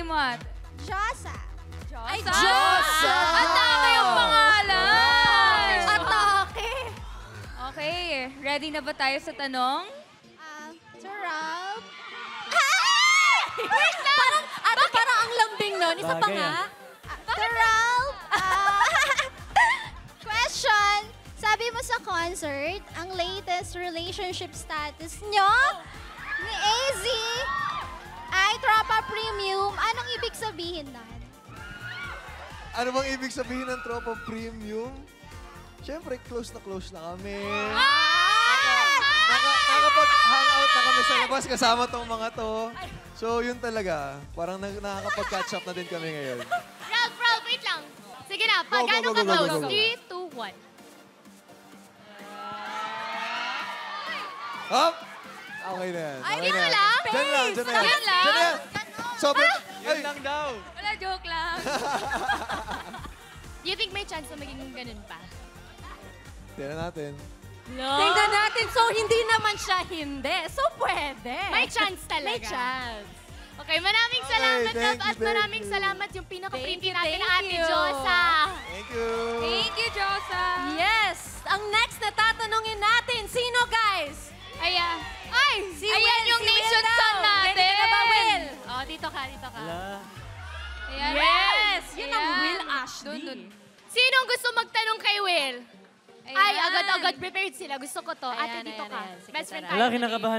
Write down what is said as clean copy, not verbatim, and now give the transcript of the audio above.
name mo, ate? Josa. Ay, Josa! Atake ang pangalan! Atake. Okay, ready na ba tayo sa tanong? Turab. Wait lang! Parang ang lambing nun. Isa pa nga. Turab. Question. Sabi mo sa concert, ang latest relationship status nyo ni AZ ay Tropa Premium. Anong ibig sabihin nun? Ano bang ibig sabihin ng Tropa Premium? Siyempre, close na kami. Nakapag-hangout na kami sa labas kasama tong mga to. So, yun talaga. Parang nakakapag-catch up na din kami ngayon. Ralph, wait lang. Sige na, Go, gano'n go, ka go, go, close? go, go. 3, 2, 1. Hop! Okay na yan. Ay, Okay yun na yan. lang? Diyan lang, diyan na yan. Yan lang? Diyan na yan. Sobrang... Ay! Lang daw. Wala, joke lang. You think may chance na maging ganun pa? Tignan natin. Tingnan natin. So, hindi naman siya hindi. So, pwede. May chance talaga. May chance. Okay, maraming salamat, thank Rob, you, at thank maraming you. salamat yung pinaka-pretty Thank you, natin na thank Ate you. Josa. Thank you. Thank you, Josa. Yes! Ang next na tatanungin natin, sino guys? Ayan. Ay! Si Ayan Will, yung si Will nation daw. song natin. Ready ka na ba, Will? Oh, dito ka, dito ka. Ayan. Yes! Yun ang Ayan. Will Ashley. Dun. Sinong gusto magtanong kay Will? Ayan. Ay, agad-agad prepared sila. Gusto ko to. Ate, Ayan, dito ayan, ka. ayan. Sige, Best friend tara. tayo. Wala, kinakabahan